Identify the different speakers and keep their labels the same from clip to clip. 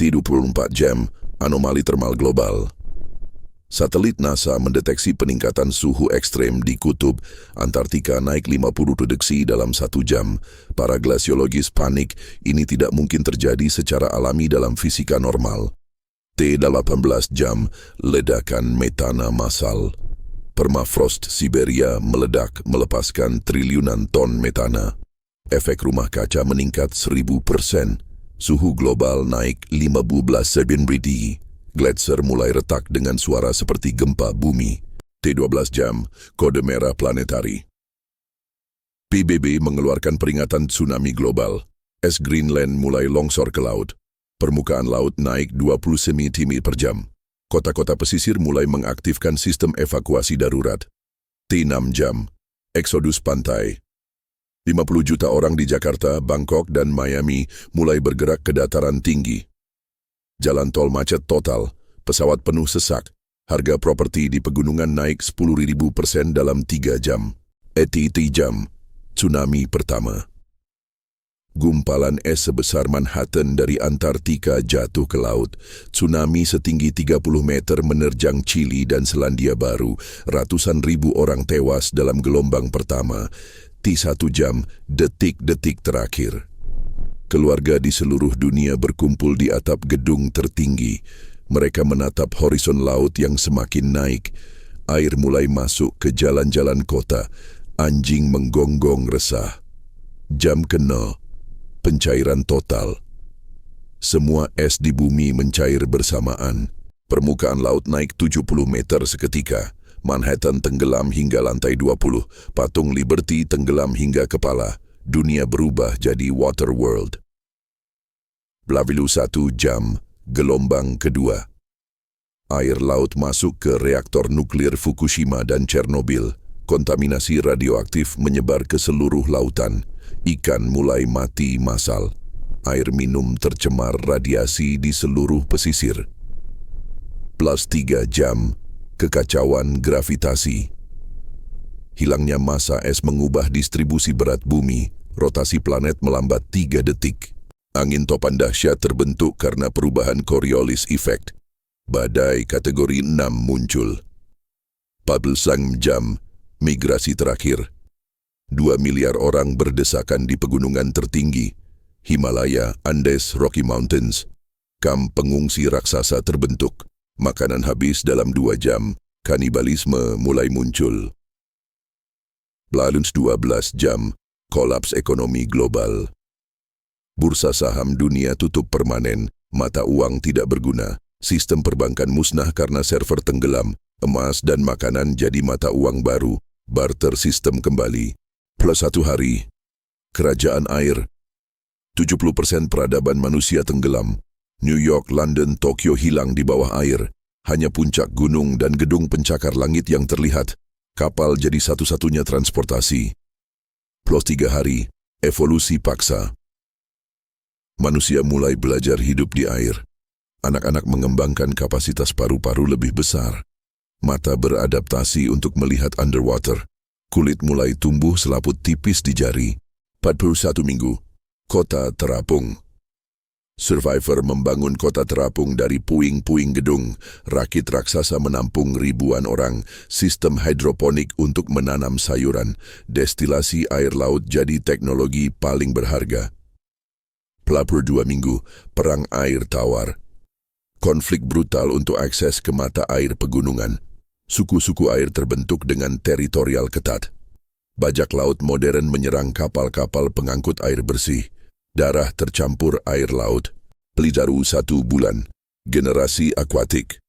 Speaker 1: T24 jam, anomali termal global. Satelit NASA mendeteksi peningkatan suhu ekstrem di kutub Antartika naik 50 reduksi dalam 1 jam. Para glasiologis panik, ini tidak mungkin terjadi secara alami dalam fisika normal. T18 jam, ledakan metana massal. Permafrost Siberia meledak melepaskan triliunan ton metana. Efek rumah kaca meningkat 1000%. Suhu global naik 15 cm. Gletser mulai retak dengan suara seperti gempa bumi. T12 jam, kode merah planetari. PBB mengeluarkan peringatan tsunami global. Es Greenland mulai longsor ke laut. Permukaan laut naik 20 cm per jam. Kota-kota pesisir mulai mengaktifkan sistem evakuasi darurat. T6 jam, eksodus pantai. 50 juta orang di Jakarta, Bangkok, dan Miami mulai bergerak ke dataran tinggi. Jalan tol macet total, pesawat penuh sesak, harga properti di pegunungan naik 10.000% dalam 3 jam. ETT jam, tsunami pertama. Gumpalan es sebesar Manhattan dari Antartika jatuh ke laut. Tsunami setinggi 30 meter menerjang Chili dan Selandia Baru. Ratusan ribu orang tewas dalam gelombang pertama. T1 jam, detik-detik terakhir. Keluarga di seluruh dunia berkumpul di atap gedung tertinggi. Mereka menatap horizon laut yang semakin naik. Air mulai masuk ke jalan-jalan kota. Anjing menggonggong resah. Jam ke-0, pencairan total. Semua es di bumi mencair bersamaan. Permukaan laut naik 70 meter seketika. Manhattan tenggelam hingga lantai 20. Patung Liberty tenggelam hingga kepala. Dunia berubah jadi water world. Blavilu 1 jam, gelombang kedua. Air laut masuk ke reaktor nuklir Fukushima dan Chernobyl. Kontaminasi radioaktif menyebar ke seluruh lautan. Ikan mulai mati massal. Air minum tercemar radiasi di seluruh pesisir. +3 jam, kekacauan gravitasi. Hilangnya massa es mengubah distribusi berat bumi. Rotasi planet melambat 3 detik. Angin topan dahsyat terbentuk karena perubahan Coriolis effect. Badai kategori 6 muncul. 14 jam, migrasi terakhir. 2 miliar orang berdesakan di pegunungan tertinggi. Himalaya, Andes, Rocky Mountains. Kamp pengungsi raksasa terbentuk. Makanan habis dalam 2 jam. Kanibalisme mulai muncul. Blaluns 12 jam, kolaps ekonomi global. Bursa saham dunia tutup permanen, mata uang tidak berguna, sistem perbankan musnah karena server tenggelam, emas dan makanan jadi mata uang baru, barter sistem kembali. +1 hari, kerajaan air. 70% peradaban manusia tenggelam. New York, London, Tokyo hilang di bawah air. Hanya puncak gunung dan gedung pencakar langit yang terlihat. Kapal jadi satu-satunya transportasi. +3 hari, evolusi paksa. Manusia mulai belajar hidup di air. Anak-anak mengembangkan kapasitas paru-paru lebih besar. Mata beradaptasi untuk melihat underwater. Kulit mulai tumbuh selaput tipis di jari. 41 minggu, kota terapung. Survivor membangun kota terapung dari puing-puing gedung. Rakit raksasa menampung ribuan orang. Sistem hidroponik untuk menanam sayuran. Destilasi air laut jadi teknologi paling berharga. Pelapur 2 minggu, perang air tawar. Konflik brutal untuk akses ke mata air pegunungan. Suku-suku air terbentuk dengan teritorial ketat. Bajak laut modern menyerang kapal-kapal pengangkut air bersih. Darah tercampur air laut. Pelizaru 1 bulan. Generasi akuatik.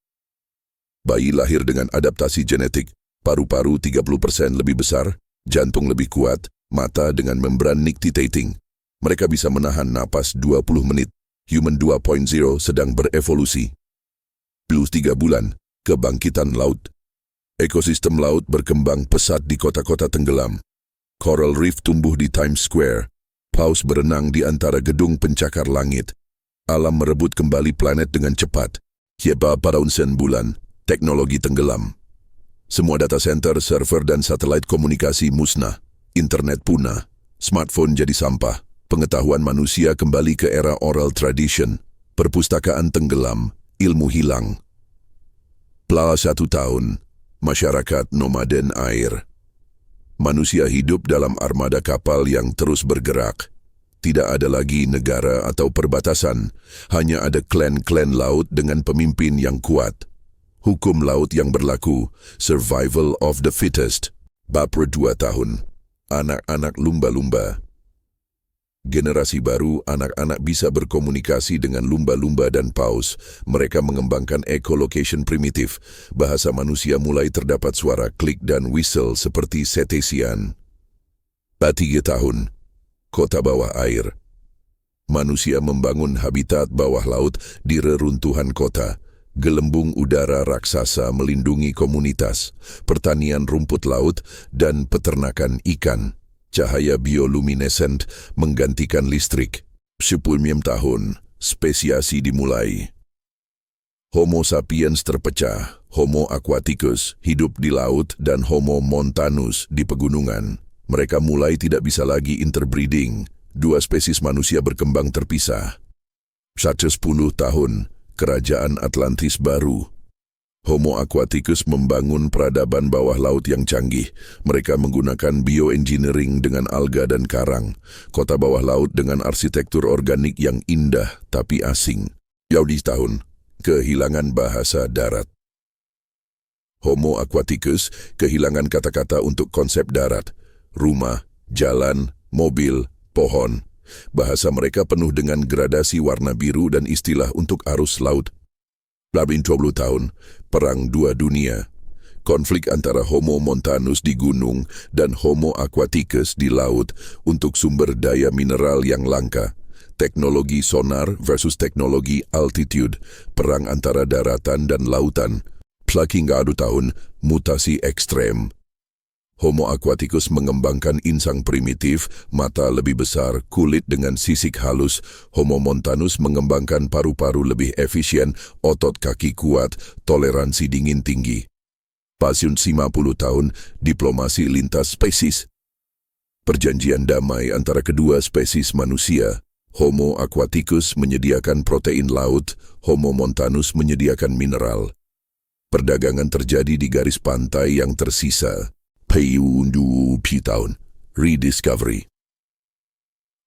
Speaker 1: Bayi lahir dengan adaptasi genetik. Paru-paru 30% lebih besar. Jantung lebih kuat. Mata dengan membran nictitating. Mereka bisa menahan napas 20 menit. Human 2.0 sedang berevolusi. +3 bulan. Kebangkitan laut. Ekosistem laut berkembang pesat di kota-kota tenggelam. Coral Reef tumbuh di Times Square. Paus berenang di antara gedung pencakar langit. Alam merebut kembali planet dengan cepat. Heba pada 9 bulan, teknologi tenggelam. Semua data center, server dan satelit komunikasi musnah. Internet punah. Smartphone jadi sampah. Pengetahuan manusia kembali ke era oral tradition. Perpustakaan tenggelam, ilmu hilang. Plala 1 tahun, masyarakat nomaden air. Manusia hidup dalam armada kapal yang terus bergerak. Tidak ada lagi negara atau perbatasan, hanya ada klan-klan laut dengan pemimpin yang kuat. Hukum laut yang berlaku, survival of the fittest. Bapra 2 tahun, anak-anak lumba-lumba. Generasi baru, anak-anak bisa berkomunikasi dengan lumba-lumba dan paus. Mereka mengembangkan echolocation primitif. Bahasa manusia mulai terdapat suara klik dan whistle seperti cetacean. 3 tahun, kota bawah air. Manusia membangun habitat bawah laut di reruntuhan kota. Gelembung udara raksasa melindungi komunitas, pertanian rumput laut, dan peternakan ikan. Cahaya bioluminescent menggantikan listrik. 10 tahun, spesiasi dimulai. Homo sapiens terpecah, Homo aquaticus hidup di laut dan Homo montanus di pegunungan. Mereka mulai tidak bisa lagi interbreeding. 2 spesies manusia berkembang terpisah. 110 tahun, kerajaan Atlantis baru. Homo aquaticus membangun peradaban bawah laut yang canggih. Mereka menggunakan bioengineering dengan alga dan karang. Kota bawah laut dengan arsitektur organik yang indah tapi asing. Yaudi tahun, kehilangan bahasa darat. Homo aquaticus kehilangan kata-kata untuk konsep darat. Rumah, jalan, mobil, pohon. Bahasa mereka penuh dengan gradasi warna biru dan istilah untuk arus laut. 20 tahun, Perang Dua Dunia. Konflik antara Homo montanus di gunung dan Homo aquaticus di laut untuk sumber daya mineral yang langka. Teknologi sonar versus teknologi altitude. Perang antara daratan dan lautan. Hingga 2 tahun, mutasi ekstrem. Homo aquaticus mengembangkan insang primitif, mata lebih besar, kulit dengan sisik halus. Homo montanus mengembangkan paru-paru lebih efisien, otot kaki kuat, toleransi dingin tinggi. Pasiun 50 tahun, diplomasi lintas spesies. Perjanjian damai antara kedua spesies manusia. Homo aquaticus menyediakan protein laut, Homo montanus menyediakan mineral. Perdagangan terjadi di garis pantai yang tersisa. Tahun, rediscovery.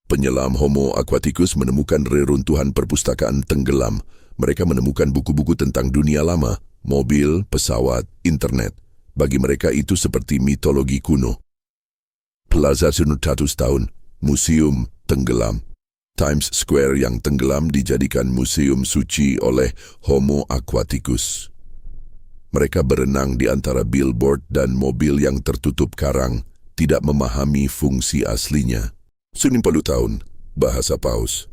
Speaker 1: Penyelam Homo aquaticus menemukan reruntuhan perpustakaan tenggelam. Mereka menemukan buku-buku tentang dunia lama, mobil, pesawat, internet. Bagi mereka itu seperti mitologi kuno. Plaza 100 tahun, museum tenggelam. Times Square yang tenggelam dijadikan museum suci oleh Homo aquaticus. Mereka berenang di antara billboard dan mobil yang tertutup karang, tidak memahami fungsi aslinya. 90 tahun, bahasa paus.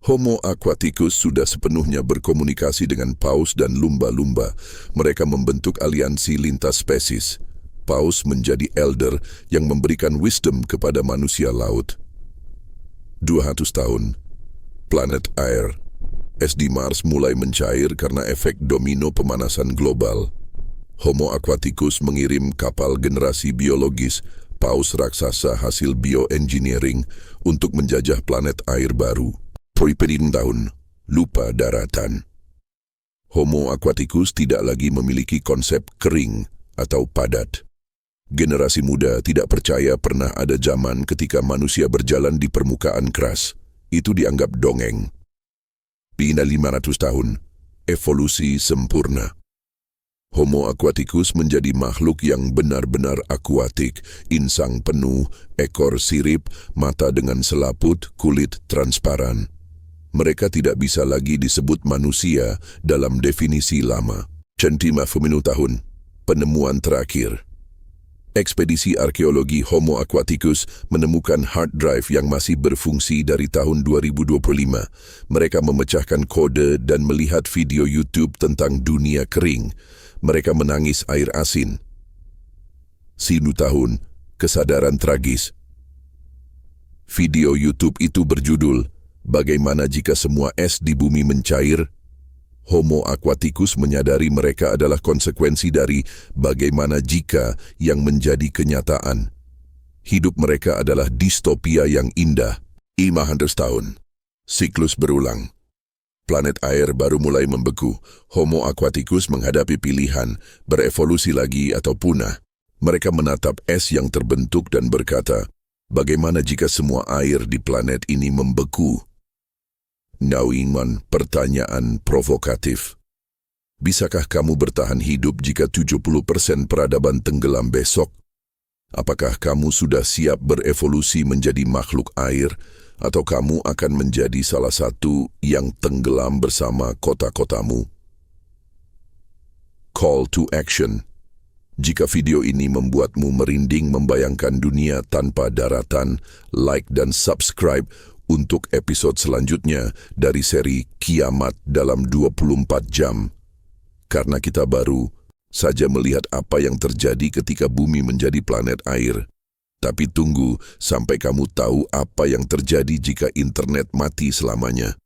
Speaker 1: Homo aquaticus sudah sepenuhnya berkomunikasi dengan paus dan lumba-lumba. Mereka membentuk aliansi lintas spesies. Paus menjadi elder yang memberikan wisdom kepada manusia laut. 200 tahun, planet air. Es di Mars mulai mencair karena efek domino pemanasan global. Homo aquaticus mengirim kapal generasi biologis, paus raksasa hasil bioengineering, untuk menjajah planet air baru. Periperin tahun, lupa daratan. Homo aquaticus tidak lagi memiliki konsep kering atau padat. Generasi muda tidak percaya pernah ada zaman ketika manusia berjalan di permukaan keras. Itu dianggap dongeng. Bina 500 tahun, evolusi sempurna. Homo aquaticus menjadi makhluk yang benar-benar akuatik, insang penuh, ekor sirip, mata dengan selaput, kulit transparan. Mereka tidak bisa lagi disebut manusia dalam definisi lama. Centima Feminu tahun, penemuan terakhir. Ekspedisi arkeologi Homo aquaticus menemukan hard drive yang masih berfungsi dari tahun 2025. Mereka memecahkan kode dan melihat video YouTube tentang dunia kering. Mereka menangis air asin. 1 tahun, kesadaran tragis. Video YouTube itu berjudul, "Bagaimana jika semua es di bumi mencair?" Homo aquaticus menyadari mereka adalah konsekuensi dari bagaimana jika yang menjadi kenyataan. Hidup mereka adalah distopia yang indah. 500 tahun. Siklus berulang. Planet air baru mulai membeku. Homo aquaticus menghadapi pilihan berevolusi lagi atau punah. Mereka menatap es yang terbentuk dan berkata, bagaimana jika semua air di planet ini membeku? Nauman, pertanyaan provokatif. Bisakah kamu bertahan hidup jika 70% peradaban tenggelam besok? Apakah kamu sudah siap berevolusi menjadi makhluk air, atau kamu akan menjadi salah satu yang tenggelam bersama kota-kotamu? Call to action. Jika video ini membuatmu merinding membayangkan dunia tanpa daratan, like dan subscribe untuk episode selanjutnya dari seri Kiamat dalam 24 jam. Karena kita baru saja melihat apa yang terjadi ketika bumi menjadi planet air. Tapi tunggu sampai kamu tahu apa yang terjadi jika internet mati selamanya.